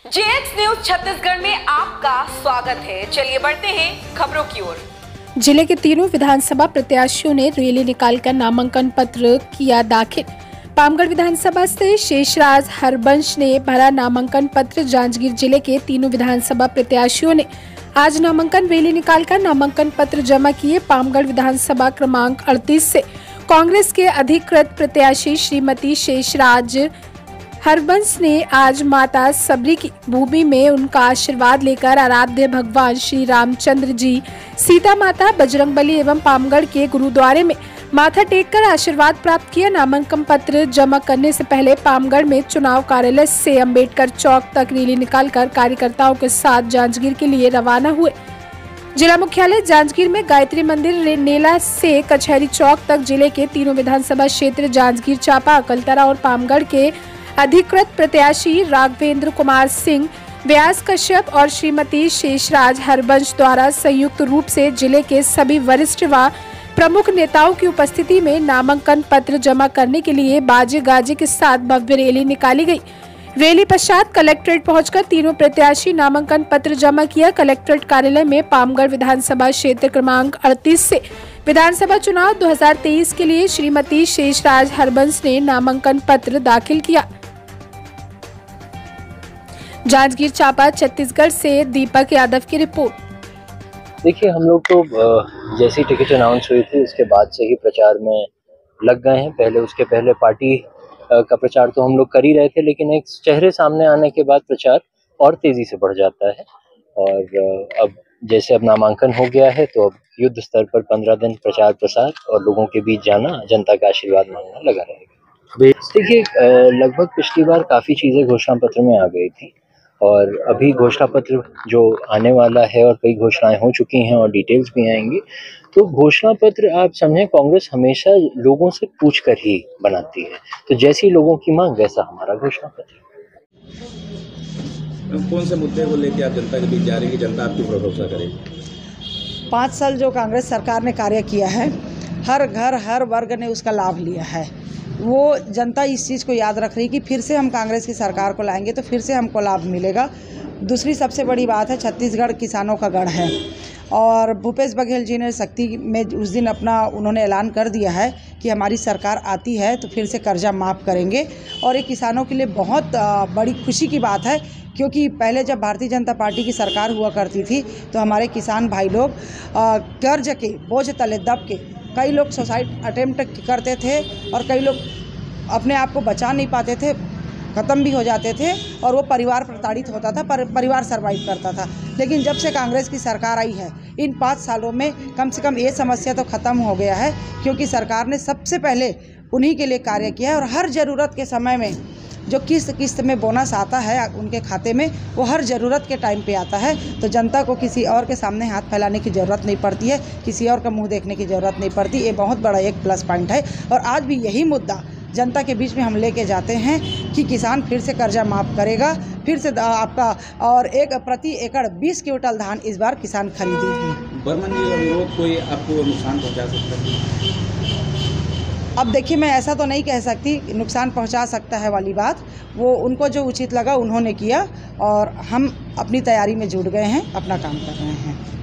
JX news Chhattisgarh में आपका स्वागत है। चलिए बढ़ते हैं खबरों की ओर। जिले के तीनों विधानसभा प्रत्याशियों ने रैली निकालकर नामांकन पत्र किया दाखिल। पामगढ़ विधानसभा से शेषराज हरबंश ने भरा नामांकन पत्र। जांजगीर जिले के तीनों विधानसभा प्रत्याशियों ने आज नामांकन रैली निकालकर नामांकन पत्र जमा किए। पामगढ़ विधानसभा क्रमांक 38 से कांग्रेस के अधिकृत प्रत्याशी श्रीमती शेषराज हरबंश ने आज माता सबरी की भूमि में उनका आशीर्वाद लेकर आराध्य भगवान श्री रामचंद्र जी, सीता माता, बजरंगबली एवं पामगढ़ के गुरुद्वारे में माथा टेककर आशीर्वाद प्राप्त किया। नामांकन पत्र जमा करने से पहले पामगढ़ में चुनाव कार्यालय से अंबेडकर चौक तक रैली निकालकर कार्यकर्ताओं के साथ जांजगीर के लिए रवाना हुए। जिला मुख्यालय जांजगीर में गायत्री मंदिर नेला से कचहरी चौक तक जिले के तीनों विधानसभा क्षेत्र जांजगीर चांपा, अकलतरा और पामगढ़ के अधिकृत प्रत्याशी राघवेंद्र कुमार सिंह, व्यास कश्यप और श्रीमती शेषराज हरबंश द्वारा संयुक्त रूप से जिले के सभी वरिष्ठ व प्रमुख नेताओं की उपस्थिति में नामांकन पत्र जमा करने के लिए बाजे गाजे के साथ भव्य रैली निकाली गई। रैली पश्चात कलेक्ट्रेट पहुंचकर तीनों प्रत्याशी नामांकन पत्र जमा किया। कलेक्ट्रेट कार्यालय में पामगढ़ विधानसभा क्षेत्र क्रमांक 38 से विधानसभा चुनाव 2023 के लिए श्रीमती शेषराज हरबंश ने नामांकन पत्र दाखिल किया। जांजगीर चांपा छत्तीसगढ़ से दीपक यादव की रिपोर्ट। देखिए, हम लोग तो जैसी टिकट अनाउंस हुई थी उसके बाद से ही प्रचार में लग गए हैं। उसके पहले पार्टी का प्रचार तो हम लोग कर ही रहे थे, लेकिन एक चेहरे सामने आने के बाद प्रचार और तेजी से बढ़ जाता है। और अब जैसे अब नामांकन हो गया है तो अब युद्ध स्तर पर 15 दिन प्रचार प्रसार और लोगों के बीच जाना, जनता का आशीर्वाद मांगना लगा रहेगा। देखिए, लगभग पिछली बार काफी चीजें घोषणा पत्र में आ गई थी और अभी घोषणा पत्र जो आने वाला है और कई घोषणाएं हो चुकी हैं और डिटेल्स भी आएंगी। तो घोषणा पत्र आप समझें, कांग्रेस हमेशा लोगों से पूछकर ही बनाती है, तो जैसी लोगों की मांग वैसा हमारा घोषणा पत्र। कौन से मुद्दे को लेकर आप जनता के बीच जा रही है, जनता आपकी भरोसा करेगी? 5 साल जो कांग्रेस सरकार ने कार्य किया है, हर घर हर वर्ग ने उसका लाभ लिया है। वो जनता इस चीज़ को याद रख रही कि फिर से हम कांग्रेस की सरकार को लाएंगे तो फिर से हमको लाभ मिलेगा। दूसरी सबसे बड़ी बात है, छत्तीसगढ़ किसानों का गढ़ है और भूपेश बघेल जी ने शक्ति में उस दिन अपना उन्होंने ऐलान कर दिया है कि हमारी सरकार आती है तो फिर से कर्जा माफ़ करेंगे। और ये किसानों के लिए बहुत बड़ी खुशी की बात है, क्योंकि पहले जब भारतीय जनता पार्टी की सरकार हुआ करती थी तो हमारे किसान भाई लोग कर्ज के बोझ तले दब के कई लोग सुसाइड अटेम्प्ट करते थे और कई लोग अपने आप को बचा नहीं पाते थे, ख़त्म भी हो जाते थे और वो परिवार प्रताड़ित होता था, पर परिवार सर्वाइव करता था। लेकिन जब से कांग्रेस की सरकार आई है, इन 5 सालों में कम से कम ये समस्या तो ख़त्म हो गया है, क्योंकि सरकार ने सबसे पहले उन्हीं के लिए कार्य किया है और हर ज़रूरत के समय में जो किस्त में बोनस आता है उनके खाते में, वो हर ज़रूरत के टाइम पे आता है। तो जनता को किसी और के सामने हाथ फैलाने की ज़रूरत नहीं पड़ती है, किसी और का मुंह देखने की ज़रूरत नहीं पड़ती। ये बहुत बड़ा एक प्लस पॉइंट है और आज भी यही मुद्दा जनता के बीच में हम लेके जाते हैं कि किसान फिर से कर्जा माफ़ करेगा, फिर से आपका और प्रति एकड़ 20 क्विंटल धान इस बार किसान खरीदेंगे। बर्मन जी का विरोध कोई आपको नुकसान पहुँचा सकता है? अब देखिए, मैं ऐसा तो नहीं कह सकती नुकसान पहुंचा सकता है वाली बात, वो उनको जो उचित लगा उन्होंने किया और हम अपनी तैयारी में जुट गए हैं, अपना काम कर रहे हैं।